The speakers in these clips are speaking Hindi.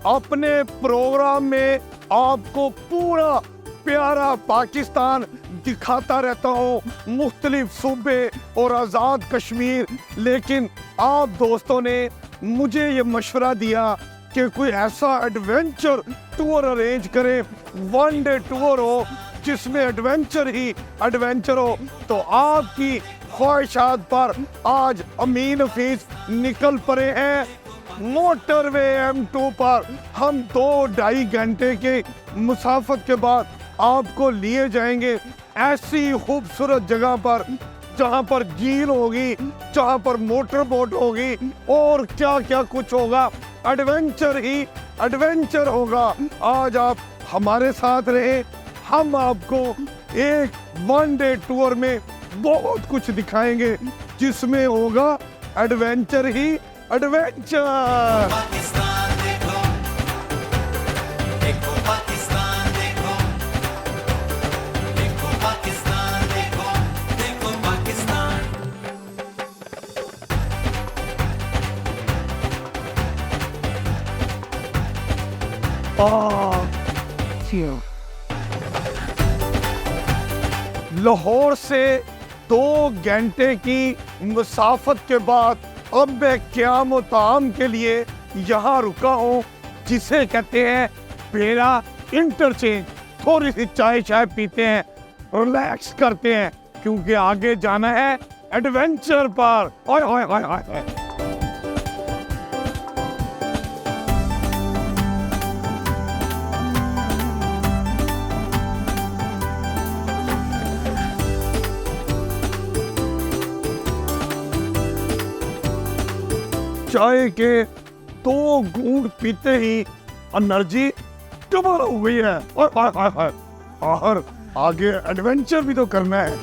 अपने प्रोग्राम में आपको पूरा प्यारा पाकिस्तान दिखाता रहता हूँ, मुख्तलिफ सूबे और आज़ाद कश्मीर। लेकिन आप दोस्तों ने मुझे ये मशवरा दिया कि कोई ऐसा एडवेंचर टूर अरेंज करें, वन डे टूर हो जिसमें एडवेंचर ही एडवेंचर हो। तो आपकी ख्वाहिशात पर आज अमीन हफीज निकल पड़े हैं मोटरवे M2 पर। हम 2-2.5 घंटे के मुसाफत के बाद आपको लिए जाएंगे ऐसी खूबसूरत जगह पर जहां पर झील होगी, जहां पर मोटर बोट होगी और क्या क्या कुछ होगा। एडवेंचर ही एडवेंचर होगा। आज आप हमारे साथ रहे, हम आपको एक वन डे टूर में बहुत कुछ दिखाएंगे जिसमें होगा एडवेंचर ही एडवेंचर। पाकिस्तान देखो, देखो पाकिस्तान देखो, देखो पाकिस्तान देखो, देखो पाकिस्तान। लाहौर से 2 घंटे की मुसाफत के बाद अब मैं क़याम ताम के लिए यहाँ रुका हूँ जिसे कहते हैं बेरा इंटरचेंज। थोड़ी सी चाय चाय पीते हैं, रिलैक्स करते हैं क्योंकि आगे जाना है एडवेंचर पर। ओए ओए ओए ओए। चाय के 2 घूंट पीते ही एनर्जी डबल हो गई है। और आगे एडवेंचर भी तो करना है।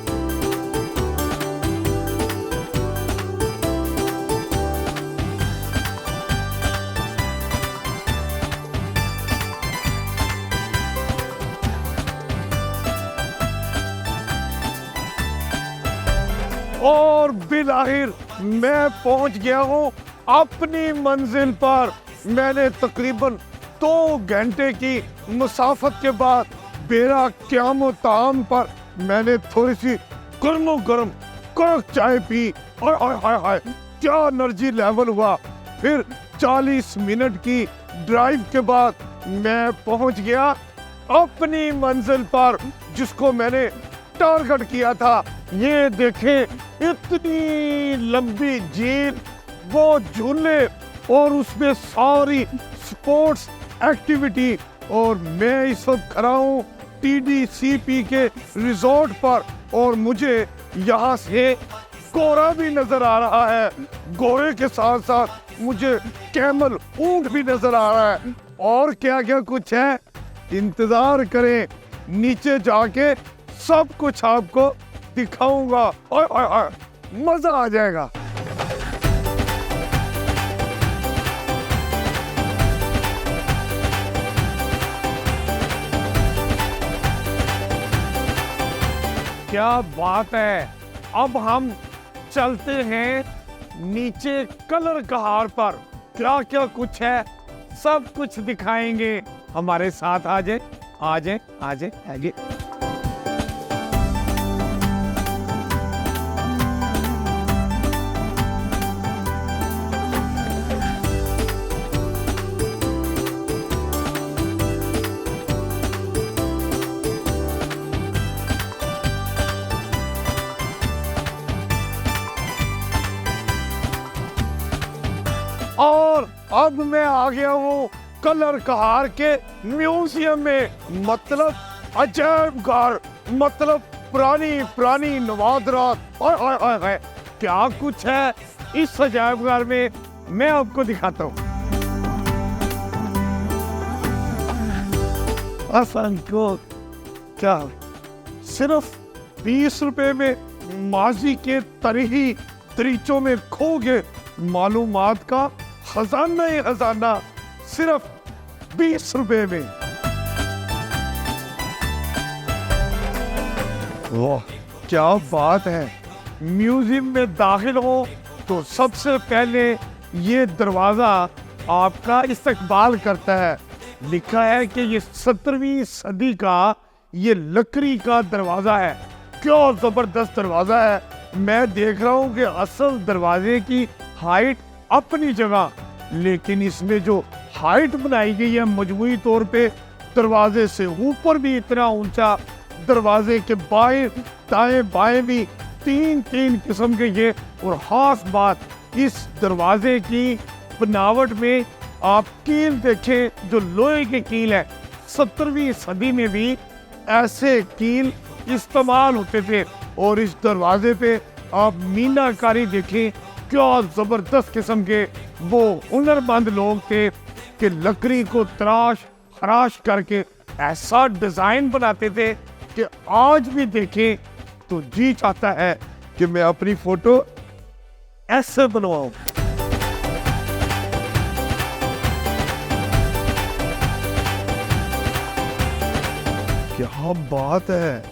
और बिलाहिर मैं पहुंच गया हूं अपनी मंजिल पर। मैंने तकरीबन 2 घंटे की मुसाफत के बाद बेरा क़याम ताम पर मैंने थोड़ी सी गर्मो गर्म कड़क चाय पी और हाय क्या एनर्जी लेवल हुआ। फिर 40 मिनट की ड्राइव के बाद मैं पहुंच गया अपनी मंजिल पर जिसको मैंने टारगेट किया था। ये देखें इतनी लंबी झील, वो झूले और उसमें सारी स्पोर्ट्स एक्टिविटी। और मैं इस वक्त खड़ा हूँ TDCP के रिजॉर्ट पर और मुझे यहाँ से घोड़ा भी नजर आ रहा है। घोड़े के साथ साथ मुझे कैमल ऊंट भी नजर आ रहा है। और क्या क्या कुछ है इंतजार करें, नीचे जाके सब कुछ आपको दिखाऊंगा। ओए ओए ओए, मजा आ जाएगा। क्या बात है। अब हम चलते हैं नीचे कलर कहार पर। क्या क्या कुछ है सब कुछ दिखाएंगे। हमारे साथ आ जाए आ जाए आ जाए आगे। और अब मैं आ गया हूँ कलर कहार के म्यूजियम में। मतलब अजायब घर, मतलब पुरानी पुरानी नवादरात। और क्या कुछ है इस अजायब घर में, मैं आपको दिखाता हूँ। असन को क्या सिर्फ 20 रुपए में माजी के तरीही तरीचों में खो गए मालूमात का खजाना ही खजाना, सिर्फ 20 रुपए में। वाह क्या बात है। म्यूजियम में दाखिल हो तो सबसे पहले ये दरवाजा आपका इस्तकबाल करता है। लिखा है कि ये 17वीं सदी का ये लकड़ी का दरवाज़ा है। क्या ज़बरदस्त दरवाज़ा है। मैं देख रहा हूँ कि असल दरवाजे की हाइट अपनी जगह, लेकिन इसमें जो हाइट बनाई गई है मजमूई तौर पे दरवाजे से ऊपर भी इतना ऊंचा, दरवाजे के बाएं दाएं बाएं भी तीन तीन किस्म के ये। और खास बात, इस दरवाजे की बनावट में आप कील देखें, जो लोहे की कील है। 17वीं सदी में भी ऐसे कील इस्तेमाल होते थे। और इस दरवाजे पे आप मीनाकारी देखें, क्या जबरदस्त किस्म के वो हुनरमंद लोग थे कि लकड़ी को तराश खराश करके ऐसा डिजाइन बनाते थे कि आज भी देखें तो जी चाहता है कि मैं अपनी फोटो ऐसे बनवाऊं। क्या बात है।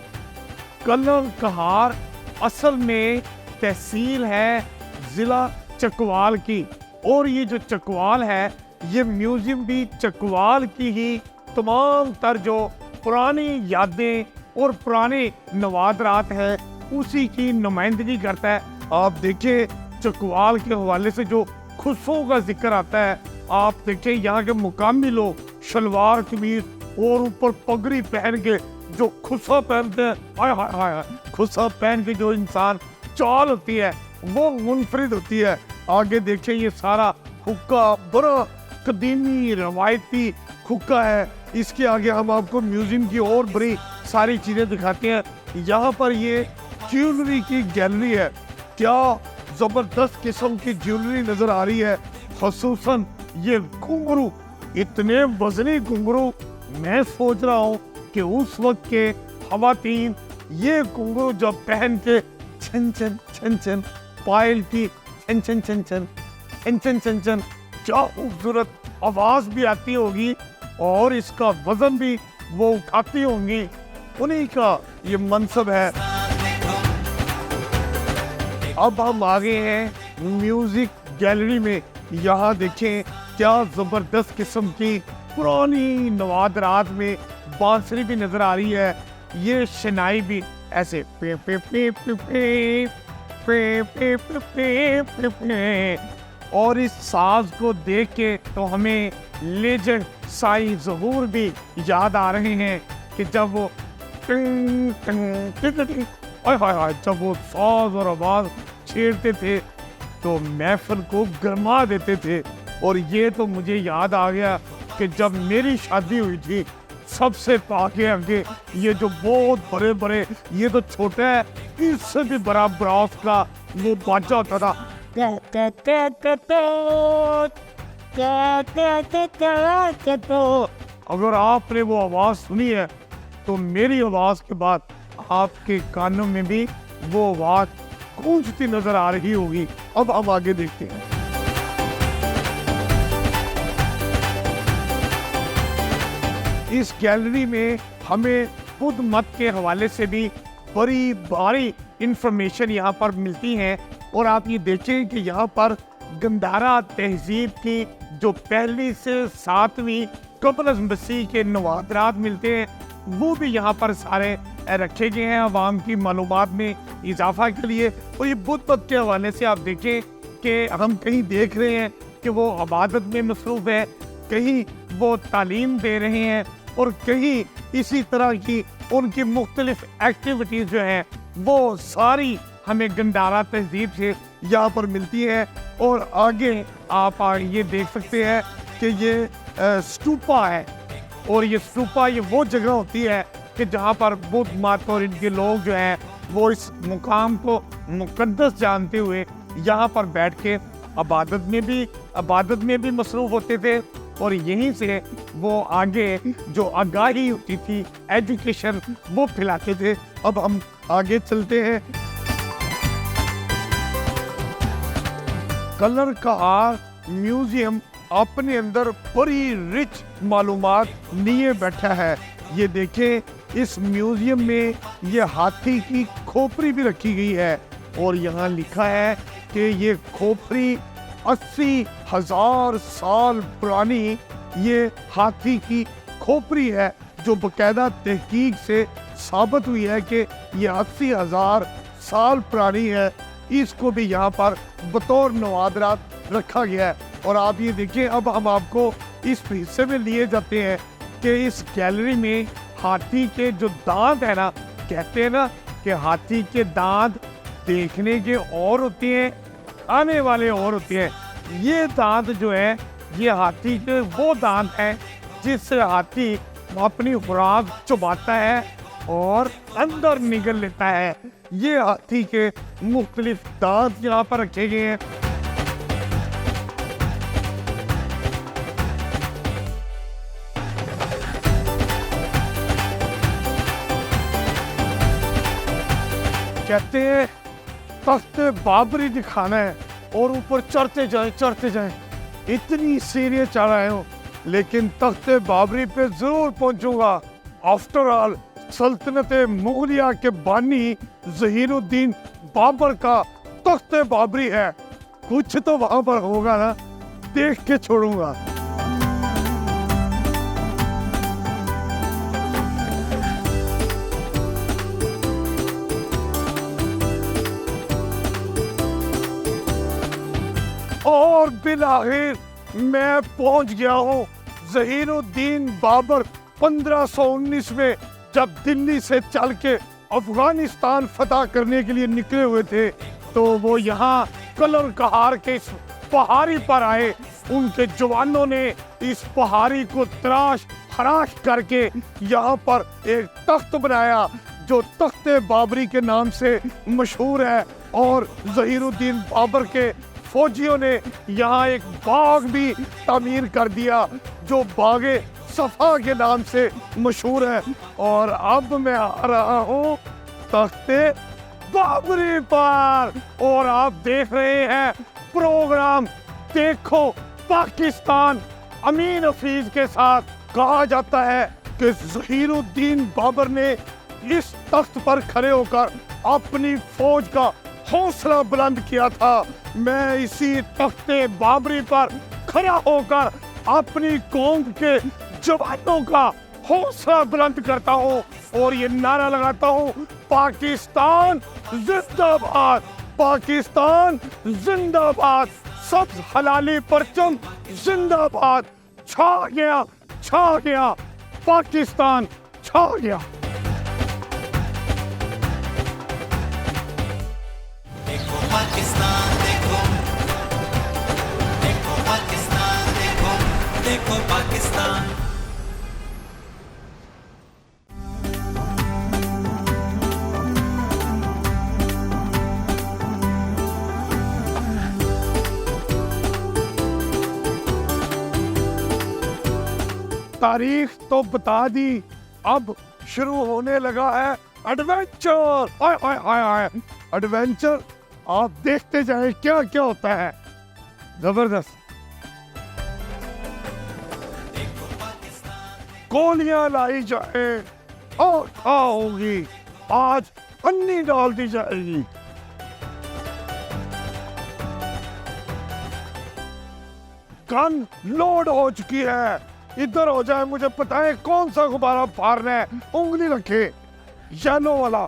कलर कहार असल में तहसील है जिला चकवाल की। और ये जो चकवाल है, ये म्यूजियम भी चकवाल की ही तमाम तर जो पुरानी यादें और पुराने नवादरात है उसी की नुमाइंदगी करता है। आप देखिए चकवाल के हवाले से जो खुशों का जिक्र आता है, आप देखिए यहाँ के मुकामी लोग शलवार कमीज और ऊपर पगड़ी पहन के जो खुशा पहनते हैं, हाय हाय हाय, खुशा पहन के जो इंसान चाल होती है वो मुनफरिद होती है। आगे देखिए ये सारा हुक्का बड़ा कदीमी रवायती हुक्का है। इसके आगे हम आपको म्यूजियम की और बड़ी सारी चीजें दिखाते हैं। यहाँ पर ये ज्वेलरी की गैलरी है। क्या जबरदस्त किस्म की ज्वेलरी नजर आ रही है। खसूसन ये घुंघरू, इतने वजनी घुंघरू, मैं सोच रहा हूँ कि उस वक्त के खवातीन ये घुंघरू जब पहन के छन छन छन छन पायल की छन छन छन छन छन छन छन छन, क्या खूबसूरत आवाज भी आती होगी और इसका वजन भी वो उठाती होंगी। उन्हीं का ये मनसब है। अब हम आ गए हैं म्यूजिक गैलरी में। यहाँ देखें क्या जबरदस्त किस्म की पुरानी नवादरात में बांसुरी भी नजर आ रही है। ये शनाई भी ऐसे पे पे पे पे पे पे पे पे पे पे पे। और इस साज को देख के तो हमें लेजेंड साई ज़हूर भी याद आ रहे हैं कि जब वो टिंग टिंग टिंग टिंग, हाय हाय हाय, जब वो साज और आवाज छेड़ते थे तो महफिल को गरमा देते थे। और ये तो मुझे याद आ गया कि जब मेरी शादी हुई थी, सबसे आगे आगे ये जो बहुत बड़े बड़े, ये तो छोटा है, इससे भी बड़ा ब्रास का वो बाजा होता था। अगर आपने वो आवाज सुनी है तो मेरी आवाज के बाद आपके कानों में भी वो आवाज गूंजती नजर आ रही होगी। अब हम आगे देखते हैं। इस गैलरी में हमें बुद्ध मत के हवाले से भी बड़ी भारी इंफॉर्मेशन यहाँ पर मिलती है। और आप ये देखें कि यहाँ पर गंधारा तहजीब की जो पहली से 7वीं कब्र मसीह के नवादरात मिलते हैं, वो भी यहाँ पर सारे रखे गए हैं अवाम की मालूमात में इजाफा के लिए। और ये बुद्ध मत के हवाले से आप देखें कि हम कहीं देख रहे हैं कि वो इबादत में मसरूफ़ है, कहीं वो तालीम दे रहे हैं, और कहीं इसी तरह की उनकी मुख्तलिफ एक्टिविटीज़ जो हैं वो सारी हमें गंधारा तहजीब से यहाँ पर मिलती है। और आगे आप ये देख सकते हैं कि ये स्तूपा है। और ये स्तूपा ये वो जगह होती है कि जहाँ पर बुद्ध मत और इनके लोग जो हैं वो इस मुकाम को मुकद्दस जानते हुए यहाँ पर बैठ के इबादत में भी मसरूफ़ होते थे। और यहीं से वो आगे जो आगाही होती थी, एजुकेशन, वो फैलाते थे। अब हम आगे चलते हैं। कलर का म्यूजियम अपने अंदर बड़ी रिच मालूमात लिए बैठा है। ये देखें इस म्यूजियम में ये हाथी की खोपड़ी भी रखी गई है। और यहाँ लिखा है कि ये खोपड़ी 80,000 साल पुरानी ये हाथी की खोपड़ी है, जो बकायदा तहकीक से साबित हुई है कि ये 80,000 साल पुरानी है। इसको भी यहाँ पर बतौर नवादरात रखा गया है। और आप ये देखिए, अब हम आपको इस हिस्से में लिए जाते हैं कि इस गैलरी में हाथी के जो दांत है ना, कहते हैं ना कि हाथी के दांत देखने के और होते हैं, खाने वाले और होते हैं। ये दांत जो है, ये हाथी के वो दांत हैं जिससे हाथी अपनी खुराक चबाता है और अंदर निगल लेता है। ये हाथी के मुख्तलिफ दांत यहाँ पर रखे गए हैं। कहते हैं तख्त बाबरी दिखाना है और ऊपर चढ़ते जाएं। इतनी सीढ़ियां चढ़ आए हूँ, लेकिन तख्त बाबरी पे जरूर पहुंचूंगा। आफ्टर ऑल सल्तनत मुगलिया के बानी ज़हीरुद्दीन बाबर का तख्त बाबरी है। कुछ तो वहां पर होगा ना, देख के छोड़ूंगा। और बिलाखिर मैं पहुंच गया हूँ ज़हीरुद्दीन बाबर 1519 में जब दिल्ली से चल के अफगानिस्तान फतह करने के लिए निकले हुए थे, तो वो यहाँ कलर कहार के इस पहाड़ी पर आए। उनके जवानों ने इस पहाड़ी को तराश खराश करके यहाँ पर एक तख्त बनाया जो तख्त बाबरी के नाम से मशहूर है। और ज़हीरुद्दीन बाबर के फौजियों ने यहाँ एक बाग भी तामीर कर दिया जो बागे सफा के नाम से मशहूर है। और अब मैं आ रहा हूँ तख्ते बाबरी पर, और आप देख रहे हैं प्रोग्राम देखो पाकिस्तान। अमीन हफीज के साथ कहा जाता है कि ज़हीरुद्दीन बाबर ने इस तख्त पर खड़े होकर अपनी फौज का हौसला बुलंद किया था। मैं इसी तख्ते बाबरी पर खड़ा होकर अपनी कौम के जवानों का हौसला बुलंद करता हूँ और ये नारा लगाता हूँ, पाकिस्तान जिंदाबाद, पाकिस्तान जिंदाबाद, सब्ज हलाली परचम जिंदाबाद। छा गया पाकिस्तान, छा गया। देखो पाकिस्तान, देखो देखो पाकिस्तान, देखो देखो पाकिस्तान। तारीख तो बता दी, अब शुरू होने लगा है एडवेंचर। आय आय आय आय एडवेंचर, आप देखते जाएं क्या क्या होता है। जबरदस्त। गोलियां लाई जाए और होगी, आज अन्नी डाल दी जाएगी। गन लोड हो चुकी है। इधर हो जाए, मुझे पता है कौन सा गुब्बारा फाड़ना है। उंगली रखे, येलो वाला।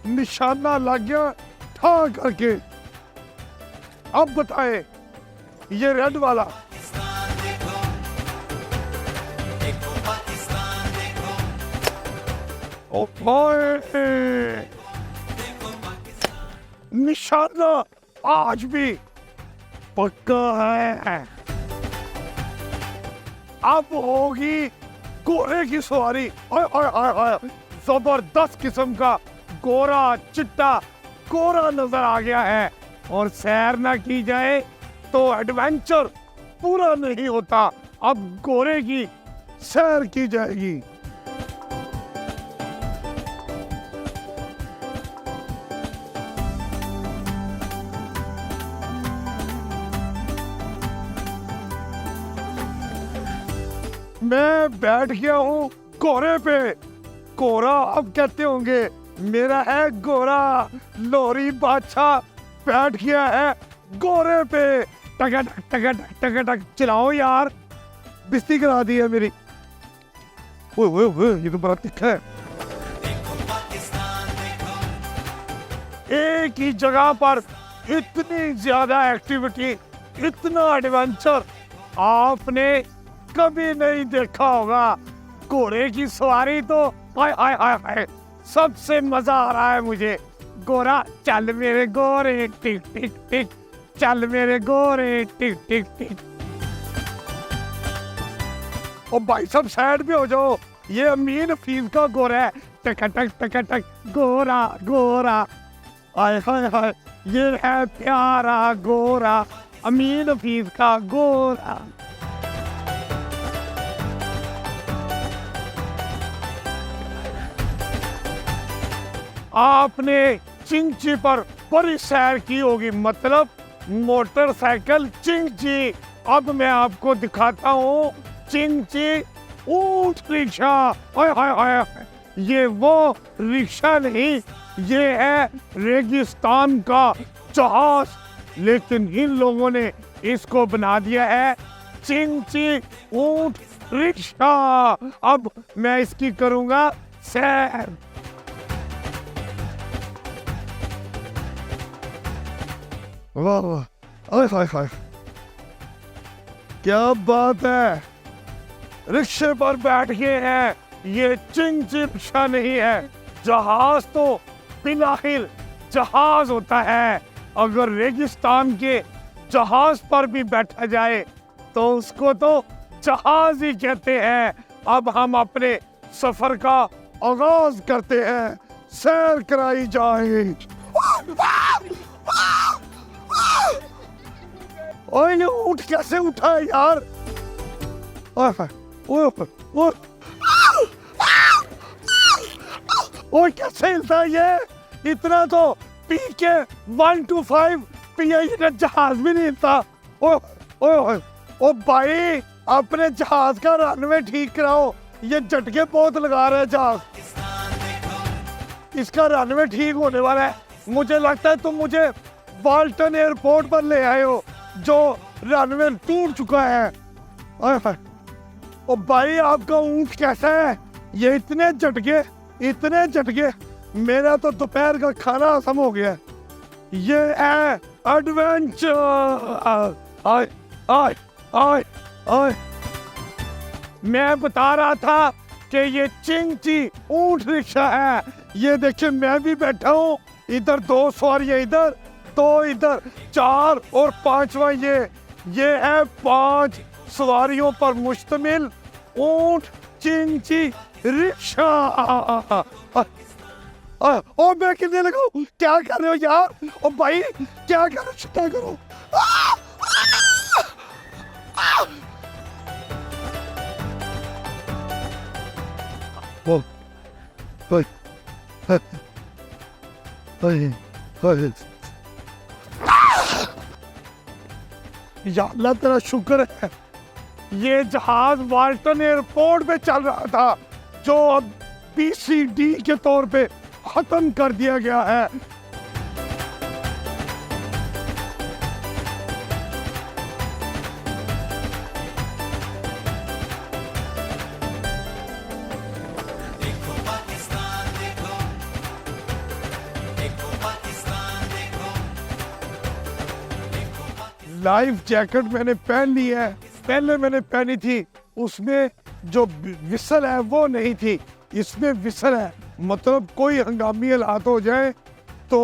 निशाना लग गया ठा करके। अब बताए, ये रेड वाला। ओए, निशाना आज भी पक्का है। अब होगी घोड़े की सवारी। ओए ओए ओए ओए, जबरदस्त किस्म का गोरा चिट्टा गोरा नजर आ गया है। और सैर ना की जाए तो एडवेंचर पूरा नहीं होता। अब गोरे की सैर की जाएगी। मैं बैठ गया हूँ घोड़े पे। घोड़ा अब कहते होंगे मेरा है घोड़ा, लोरी बादशाह बैठ गया है घोड़े पे। टका टक चलाओ यार, बिस्ती करा दी है मेरी। ओए ओए ओए, ये तो बड़ा तिखा है। देखो पाकिस्तान देखो, एक ही जगह पर इतनी ज्यादा एक्टिविटी, इतना एडवेंचर आपने कभी नहीं देखा होगा। घोड़े की सवारी तो हाय हाय हाय हाय, सबसे मजा आ रहा है मुझे। घोड़ा चल मेरे घोड़े टिक टिक टिक, चल मेरे घोड़े टिक टिक टिक। ओ भाई सब साइड पे हो जाओ, ये अमीन हफीज का घोड़ा है। टक घोड़ा घोड़ा, हाय हाय हाय, ये है प्यारा घोड़ा, अमीन हफीज का घोड़ा। आपने चिंची पर बड़ी सैर की होगी, मतलब मोटरसाइकिल चिंची। अब मैं आपको दिखाता हूँ चिंची ऊंट रिक्शा। हाय हाय हाय, ये वो रिक्शा नहीं, ये है रेगिस्तान का जहाज, लेकिन इन लोगों ने इसको बना दिया है चिंची ऊंट रिक्शा। अब मैं इसकी करूंगा सैर। वाह वाह, हाय हाय हाय, क्या बात है। रिक्शे पर बैठ गए हैं, ये चिंची रिक्शा नहीं है। जहाज तो बिलाहिल जहाज होता है, अगर रेगिस्तान के जहाज पर भी बैठा जाए तो उसको तो जहाज ही कहते हैं। अब हम अपने सफर का आगाज करते हैं, सैर कराई जाए। ओए ये ऊँट कैसे उठा है यार। ओए कैसे हिलता है ये, इतना तो पी के 125 पी जहाज भी नहीं हिलता। ओ ओ ओ भाई, अपने जहाज का रनवे ठीक कराओ, ये झटके बहुत लगा रहा है जहाज। इसका रनवे ठीक होने वाला है। मुझे लगता है तुम मुझे वाल्टन एयरपोर्ट पर ले आए हो, जो रनवे टूट चुका है। ओ भाई, आपका ऊँट कैसा है? ये इतने झटके, मेरा तो दोपहर का खाना खत्म हो गया। ये है एडवेंचर। आय आय आय आय, मैं बता रहा था कि ये चिंची ऊँट रिक्शा है। ये देखिए मैं भी बैठा हूँ, इधर 2 सवारियाँ इधर, 2 इधर, 4 और 5वां ये है 5 सवारियों पर मुश्तमिल ऊँट चिंची रिक्शा। ओ मैं कितने लगाऊं? क्या कर रहे हो यार? ओ भाई क्या कर रहे हो? या अल्लाह तेरा शुक्र है, ये जहाज वाल्टन एयरपोर्ट पे चल रहा था, जो अब PCD के तौर पे खत्म कर दिया गया है। देखो पाकिस्तान देखो, देखो पाकिस्तान देखो, लाइफ जैकेट मैंने पहन ली है, पहले मैंने पहनी थी, उसमें जो विसल है वो नहीं थी, इसमें विसल है, मतलब कोई हंगामी हालात हो जाए तो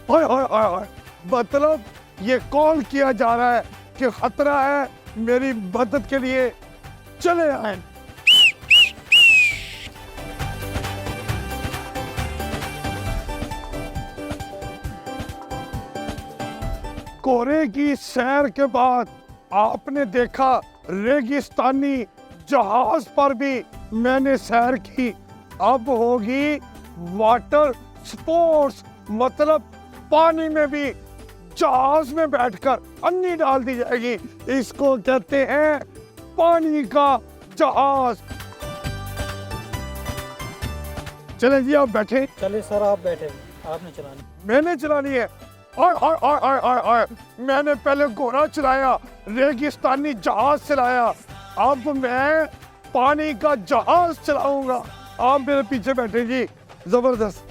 ओए ओए ओए ओए, मतलब ये कॉल किया जा रहा है कि खतरा है, मेरी मदद के लिए चले आए। कोरे की सैर के बाद आपने देखा रेगिस्तानी जहाज पर भी मैंने सैर की। अब होगी वाटर स्पोर्ट्स, मतलब पानी में भी जहाज में बैठकर अन्नी डाल दी जाएगी। इसको कहते हैं पानी का जहाज। चले जी आप बैठे। चलिए सर आप बैठे, आपने चलानी। मैंने चलानी है? आय आय आय आय आय आय, मैंने पहले घोड़ा चलाया, रेगिस्तानी जहाज चलाया, अब मैं पानी का जहाज चलाऊंगा। आप मेरे पीछे बैठे जी, जबरदस्त।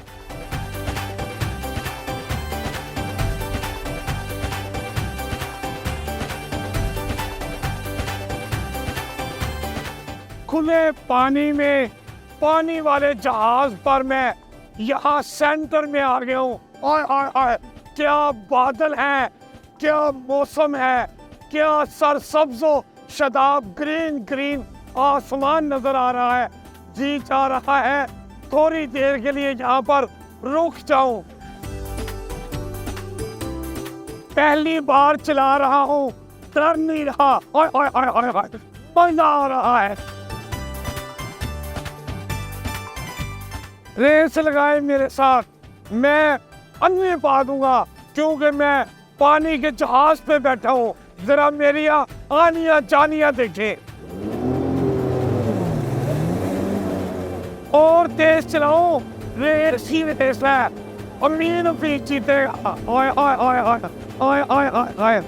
खुले पानी में पानी वाले जहाज पर मैं यहाँ सेंटर में आ गया हूँ। आय आय आय, क्या बादल हैं, क्या मौसम है, क्या सरसब्जो शदाब ग्रीन ग्रीन आसमान नजर आ रहा है। जी चाह रहा है थोड़ी देर के लिए यहाँ पर रुक जाऊं। पहली बार चला रहा हूँ, डर नहीं रहा। आय आय आय आय आय, मजा आ रहा है। रेस लगाए मेरे साथ, मैं अन्य पा दूंगा क्योंकि मैं पानी के जहाज पे बैठा हूँ। जरा मेरी आनिया जानिया देखे। और तेज चलाओ, रेस ही रेस है, अमीन भी जीतेगा। आय आय आय आय आय आय आय आय।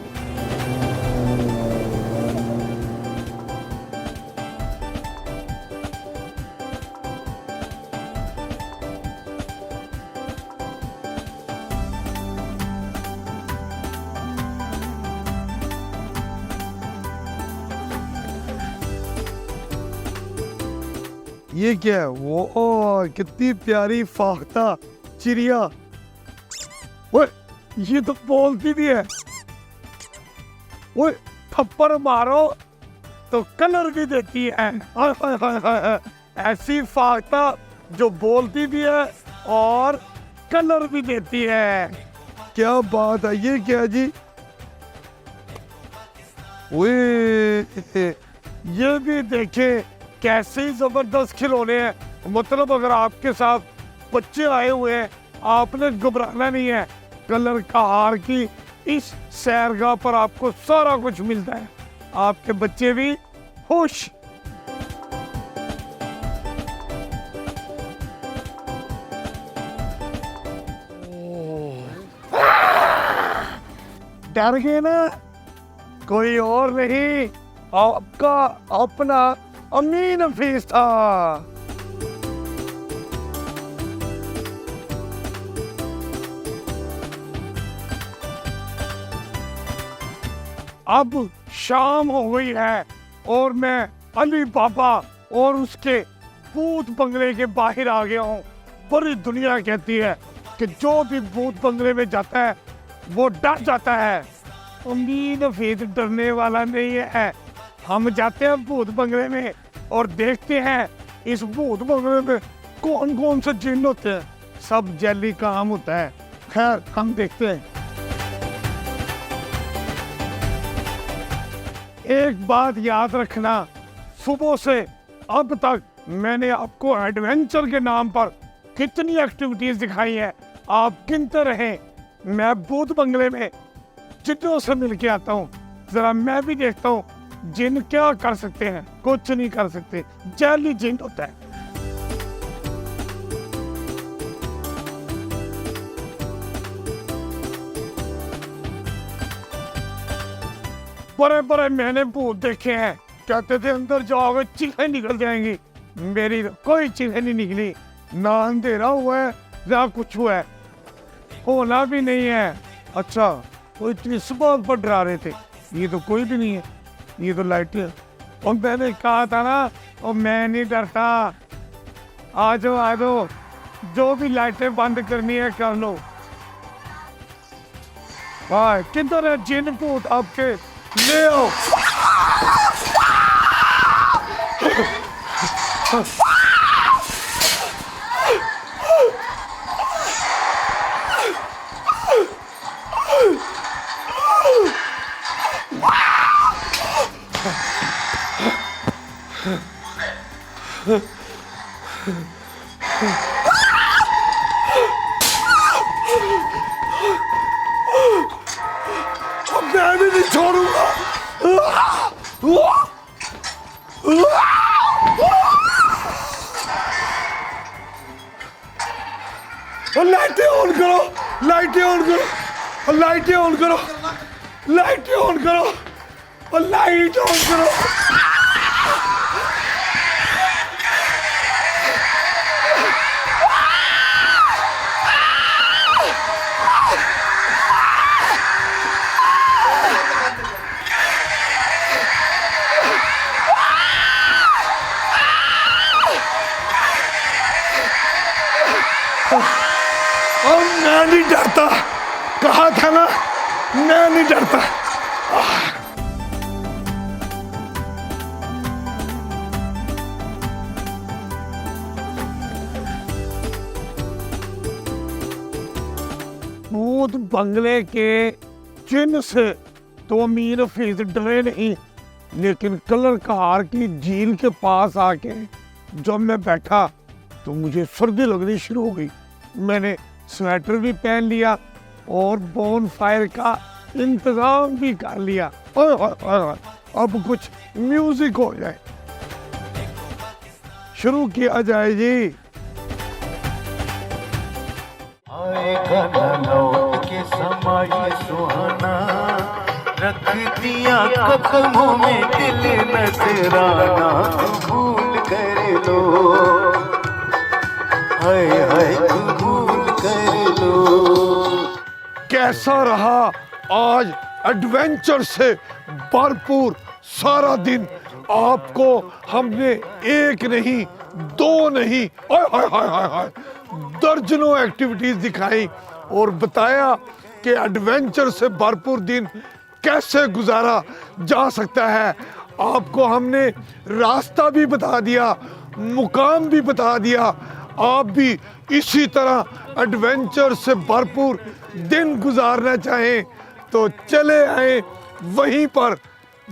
ये क्या है? वो ओ, कितनी प्यारी फाख्ता चिड़िया। ओए, ये तो बोलती भी है। ओए, थप्पड़ मारो तो कलर भी देती है। हाय हाय हाय हाय, ऐसी फाख्ता जो बोलती भी है और कलर भी देती है। क्या बात है, ये क्या जी? ओए, ये भी देखे कैसे जबरदस्त खिलौने हैं। मतलब अगर आपके साथ बच्चे आए हुए हैं, आपने घबराना नहीं है। कलर का हार की इस सैरगाह पर आपको सारा कुछ मिलता है, आपके बच्चे भी खुश। डर गए ना? कोई और नहीं, आपका अपना अमीन हफीज था। अब शाम हो गई है और मैं अली बाबा और उसके भूत बंगले के बाहर आ गया हूँ। पूरी दुनिया कहती है कि जो भी भूत बंगले में जाता है वो डर जाता है। अमीन हफीज डरने वाला नहीं है। हम जाते हैं भूत बंगले में और देखते हैं इस भूत बंगले में कौन कौन से जिन होते हैं। सब जैली काम होता है। खैर हम देखते हैं। एक बात याद रखना, सुबह से अब तक मैंने आपको एडवेंचर के नाम पर कितनी एक्टिविटीज दिखाई है, आप गिनते रहें। मैं भूत बंगले में जिन्नों से मिल के आता हूँ, जरा मैं भी देखता हूँ जिन क्या कर सकते हैं। कुछ नहीं कर सकते, जैली जिन होता है। बड़े बड़े मैंने भूत देखे हैं, कहते थे अंदर जाओगे चीखें निकल जाएंगी। मेरी तो कोई चीखें नहीं निकली, ना अंधेरा हुआ है ना कुछ हुआ है, होना भी नहीं है। अच्छा, वो इतनी सुबह पर डरा रहे थे, ये तो कोई भी नहीं है, ये तो लाइट है। और मैंने कहा था ना, और मैं नहीं डरता। आ जाओ, जो भी लाइटें बंद करनी है कर लो। भाई किधर है जिन भूत आपके? ले आओ। मैं भी नहीं छोड़ूंगा। लाइटें ऑन करो, लाइटें ऑन करो, लाइटें ऑन करो, लाइटें ऑन करो, लाइट ऑन करो। और मैं नहीं डरता, कहा था ना मैं नहीं डरता। भूत बंगले के चिन्ह से तो अमीर हफीज डरे नहीं, लेकिन कलर कार की झील के पास आके जब मैं बैठा तो मुझे सर्दी लगनी शुरू हो गई। मैंने स्वेटर भी पहन लिया और बोन फायर का इंतजाम भी कर लिया। अब कुछ म्यूजिक हो जाए, शुरू किया जाए जी। आएगा न लौट के समा ये सुहाना, रख दिया कदमों में दिल नजराना, कबूल कर लो, हाय हाय कबूल कर लो। कैसा रहा आज एडवेंचर से भरपूर सारा दिन। आपको हमने एक नहीं, दो नहीं, हाय हाय हाय हाय दर्जनों एक्टिविटीज दिखाई और बताया कि एडवेंचर से भरपूर दिन कैसे गुजारा जा सकता है। आपको हमने रास्ता भी बता दिया, मुकाम भी बता दिया। आप भी इसी तरह एडवेंचर से भरपूर दिन गुजारना चाहें तो चले आए वहीं पर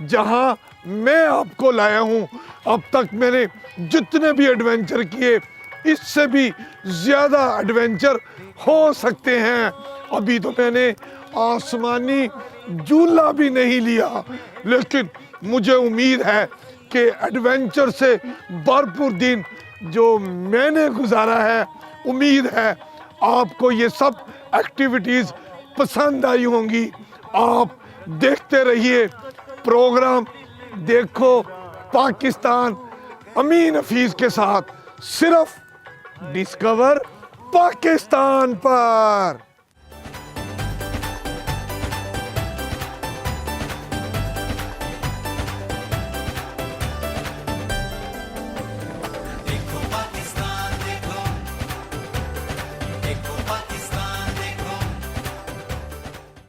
जहां मैं आपको लाया हूं। अब तक मैंने जितने भी एडवेंचर किए, इससे भी ज़्यादा एडवेंचर हो सकते हैं। अभी तो मैंने आसमानी झूला भी नहीं लिया, लेकिन मुझे उम्मीद है कि एडवेंचर से भरपूर दिन जो मैंने गुजारा है, उम्मीद है आपको ये सब एक्टिविटीज़ पसंद आई होंगी। आप देखते रहिए प्रोग्राम देखो पाकिस्तान अमीन हफीज के साथ, सिर्फ डिस्कवर पाकिस्तान पर।